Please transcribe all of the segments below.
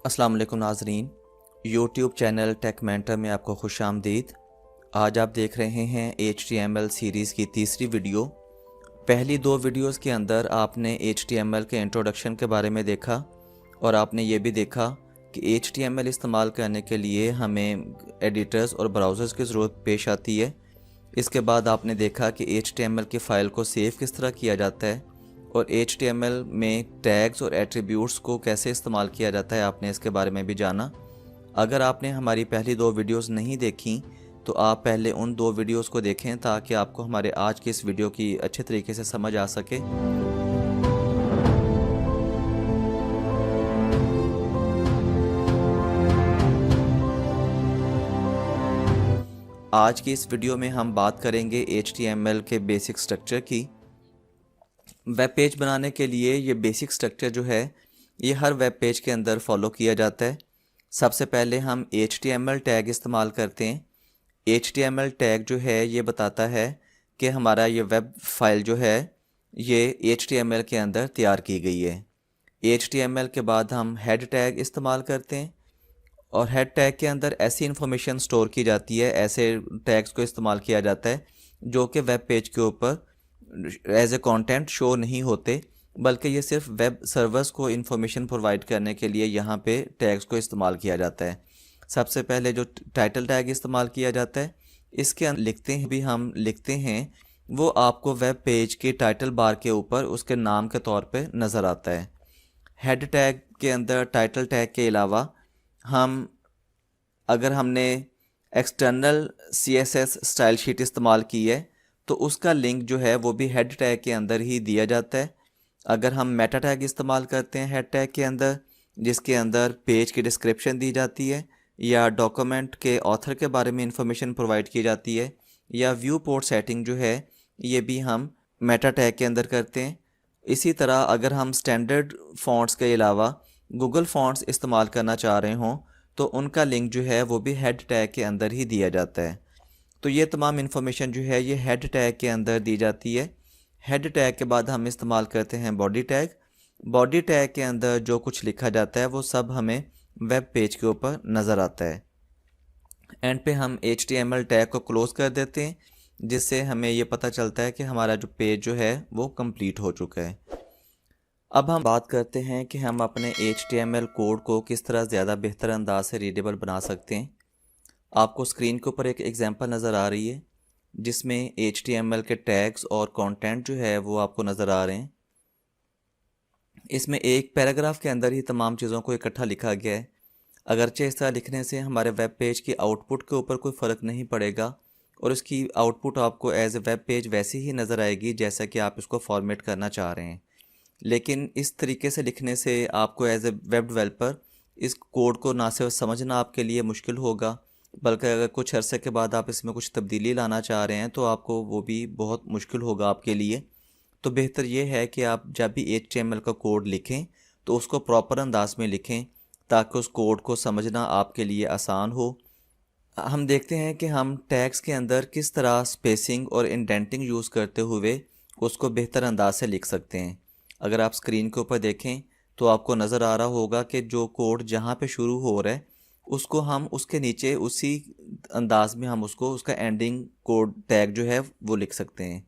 अस्सलाम वालेकुम नाजरीन, यूट्यूब चैनल टेक मेंटर में आपको खुश आमदीद। आज आप देख रहे हैं HTML सीरीज़ की तीसरी वीडियो। पहली दो वीडियोस के अंदर आपने HTML के इंट्रोडक्शन के बारे में देखा और आपने ये भी देखा कि HTML इस्तेमाल करने के लिए हमें एडिटर्स और ब्राउज़र्स की ज़रूरत पेश आती है। इसके बाद आपने देखा कि HTML की फ़ाइल को सेव किस तरह किया जाता है और HTML में टैग्स और एट्रीब्यूट्स को कैसे इस्तेमाल किया जाता है, आपने इसके बारे में भी जाना। अगर आपने हमारी पहली दो वीडियोस नहीं देखी तो आप पहले उन दो वीडियोस को देखें ताकि आपको हमारे आज की इस वीडियो की अच्छे तरीके से समझ आ सके। आज की इस वीडियो में हम बात करेंगे HTML के बेसिक स्ट्रक्चर की। वेब पेज बनाने के लिए ये बेसिक स्ट्रक्चर जो है ये हर वेब पेज के अंदर फॉलो किया जाता है। सबसे पहले हम HTML टैग इस्तेमाल करते हैं। HTML टैग जो है ये बताता है कि हमारा ये वेब फाइल जो है ये HTML के अंदर तैयार की गई है। HTML के बाद हम हेड टैग इस्तेमाल करते हैं और हेड टैग के अंदर ऐसी इन्फॉर्मेशन स्टोर की जाती है, ऐसे टैग्स को इस्तेमाल किया जाता है जो कि वेब पेज के ऊपर एज ए कंटेंट शो नहीं होते, बल्कि ये सिर्फ वेब सर्वर्स को इन्फॉर्मेशन प्रोवाइड करने के लिए यहाँ पे टैग्स को इस्तेमाल किया जाता है। सबसे पहले जो टाइटल टैग इस्तेमाल किया जाता है, इसके अंदर लिखते हैं वो आपको वेब पेज के टाइटल बार के ऊपर उसके नाम के तौर पे नज़र आता है। हेड टैग के अंदर टाइटल टैग के अलावा अगर हमने एक्सटर्नल CSS स्टाइल शीट इस्तेमाल की है तो उसका लिंक जो है वो भी हेड टैग के अंदर ही दिया जाता है। अगर हम मेटा टैग इस्तेमाल करते हैं हेड टैग के अंदर, जिसके अंदर पेज की डिस्क्रिप्शन दी जाती है या डॉक्यूमेंट के ऑथर के बारे में इंफॉर्मेशन प्रोवाइड की जाती है या व्यू पोर्ट सेटिंग जो है ये भी हम मेटा टैग के अंदर करते हैं। इसी तरह अगर हम स्टैंडर्ड फ़ॉन्ट्स के अलावा गूगल फ़ॉन्ट्स इस्तेमाल करना चाह रहे हों तो उनका लिंक जो है वो भी हेड टैग के अंदर ही दिया जाता है। तो ये तमाम इन्फॉर्मेशन जो है ये हेड टैग के अंदर दी जाती है। हेड टैग के बाद हम इस्तेमाल करते हैं बॉडी टैग। बॉडी टैग के अंदर जो कुछ लिखा जाता है वो सब हमें वेब पेज के ऊपर नज़र आता है। एंड पे हम HTML टैग को क्लोज़ कर देते हैं, जिससे हमें ये पता चलता है कि हमारा जो पेज जो है वो कंप्लीट हो चुका है। अब हम बात करते हैं कि हम अपने HTML कोड को किस तरह ज़्यादा बेहतर अंदाज से रीडेबल बना सकते हैं। आपको स्क्रीन के ऊपर एक एग्जांपल नज़र आ रही है जिसमें HTML के टैग्स और कंटेंट जो है वो आपको नज़र आ रहे हैं। इसमें एक पैराग्राफ के अंदर ही तमाम चीज़ों को इकट्ठा लिखा गया है। अगरचे इस तरह लिखने से हमारे वेब पेज की आउटपुट के ऊपर कोई फ़र्क नहीं पड़ेगा और उसकी आउटपुट आपको एज ए वेब पेज वैसी ही नज़र आएगी जैसा कि आप इसको फॉर्मेट करना चाह रहे हैं। लेकिन इस तरीके से लिखने से आपको एज ए वेब डेवलपर इस कोड को ना सिर्फ समझना आपके लिए मुश्किल होगा, बल्कि अगर कुछ अरसे के बाद आप इसमें कुछ तब्दीली लाना चाह रहे हैं तो आपको वो भी बहुत मुश्किल होगा आपके लिए। तो बेहतर ये है कि आप जब भी HTML का कोड लिखें तो उसको प्रॉपर अंदाज में लिखें ताकि उस कोड को समझना आपके लिए आसान हो। हम देखते हैं कि हम टैग्स के अंदर किस तरह स्पेसिंग और इंडेंटिंग यूज़ करते हुए उसको बेहतर अंदाज से लिख सकते हैं। अगर आप स्क्रीन के ऊपर देखें तो आपको नज़र आ रहा होगा कि जो कोड जहाँ पे शुरू हो रहा है उसको हम उसके नीचे उसी अंदाज में हम उसको उसका एंडिंग कोड टैग जो है वो लिख सकते हैं।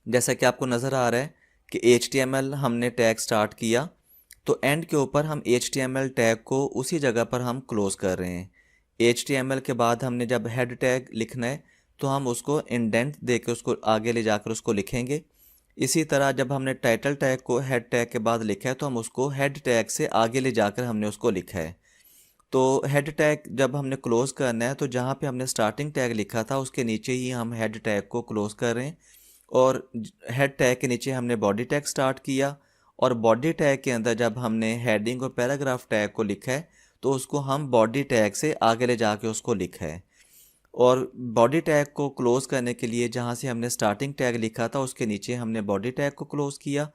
जैसा कि आपको नज़र आ रहा है कि HTML हमने टैग स्टार्ट किया तो एंड के ऊपर हम HTML टैग को उसी जगह पर हम क्लोज़ कर रहे हैं। HTML के बाद हमने जब हेड टैग लिखना है तो हम उसको इंडेंट दे के उसको आगे ले जाकर उसको लिखेंगे। इसी तरह जब हमने टाइटल टैग को हेड टैग के बाद लिखा है तो हम उसको हेड टैग से आगे ले जाकर हमने उसको लिखा है। तो हेड टैग जब हमने क्लोज़ करना है तो जहाँ पे हमने स्टार्टिंग टैग लिखा था उसके नीचे ही हम हेड टैग को क्लोज़ कर रहे हैं और हेड टैग के नीचे हमने बॉडी टैग स्टार्ट किया और बॉडी टैग के अंदर जब हमने हेडिंग और पैराग्राफ टैग को लिखा है तो उसको हम बॉडी टैग से आगे ले जाके उसको लिखा है। और बॉडी टैग को क्लोज़ करने के लिए जहाँ से हमने स्टार्टिंग टैग लिखा था उसके नीचे हमने बॉडी टैग को क्लोज़ किया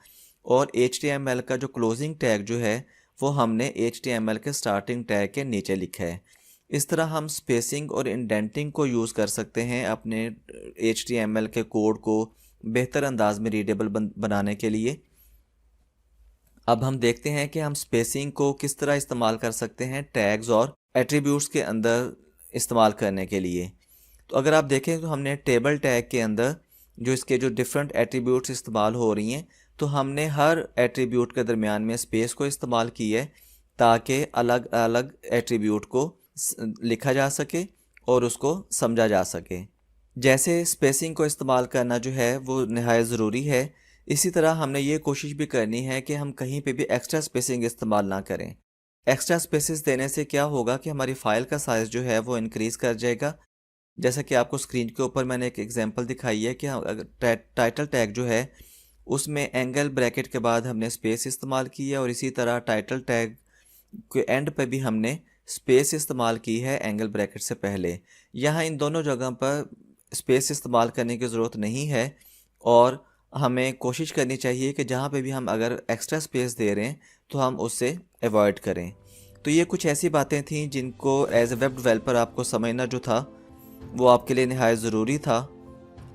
और HTML का जो क्लोजिंग टैग जो है वो हमने HTML के स्टार्टिंग टैग के नीचे लिखा है। इस तरह हम स्पेसिंग और इंडेंटिंग को यूज़ कर सकते हैं अपने HTML के कोड को बेहतर अंदाज में रीडेबल बनाने के लिए। अब हम देखते हैं कि हम स्पेसिंग को किस तरह इस्तेमाल कर सकते हैं टैग्स और एट्रीब्यूट्स के अंदर इस्तेमाल करने के लिए। तो अगर आप देखें तो हमने टेबल टैग के अंदर जो इसके जो डिफरेंट एट्रीब्यूट्स इस्तेमाल हो रही हैं, तो हमने हर एट्रीब्यूट के दरमियान में स्पेस को इस्तेमाल की है ताकि अलग अलग एट्रीब्यूट को लिखा जा सके और उसको समझा जा सके। जैसे स्पेसिंग को इस्तेमाल करना जो है वो नहायत ज़रूरी है, इसी तरह हमने ये कोशिश भी करनी है कि हम कहीं पे भी एक्स्ट्रा स्पेसिंग इस्तेमाल ना करें। एक्स्ट्रा स्पेसेस देने से क्या होगा कि हमारी फ़ाइल का साइज़ जो है वो इंक्रीज़ कर जाएगा। जैसा कि आपको स्क्रीन के ऊपर मैंने एक एग्जांपल दिखाई है कि हम अगर टाइटल टैग जो है उसमें एंगल ब्रैकेट के बाद हमने स्पेस इस्तेमाल की है, और इसी तरह टाइटल टैग के एंड पे भी हमने स्पेस इस्तेमाल की है एंगल ब्रैकेट से पहले। यहाँ इन दोनों जगह पर स्पेस इस्तेमाल करने की ज़रूरत नहीं है, और हमें कोशिश करनी चाहिए कि जहाँ पे भी हम अगर एक्स्ट्रा स्पेस दे रहे हैं तो हम उससे अवॉइड करें। तो ये कुछ ऐसी बातें थी जिनको एज ए वेब डेवलपर आपको समझना जो था वो आपके लिए निहायत ज़रूरी था।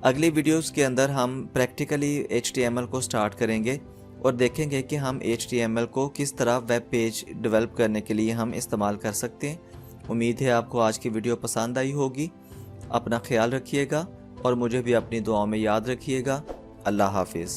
अगली वीडियोस के अंदर हम प्रैक्टिकली HTML को स्टार्ट करेंगे और देखेंगे कि हम HTML को किस तरह वेब पेज डेवलप करने के लिए हम इस्तेमाल कर सकते हैं। उम्मीद है आपको आज की वीडियो पसंद आई होगी। अपना ख्याल रखिएगा और मुझे भी अपनी दुआओं में याद रखिएगा। अल्लाह हाफिज़।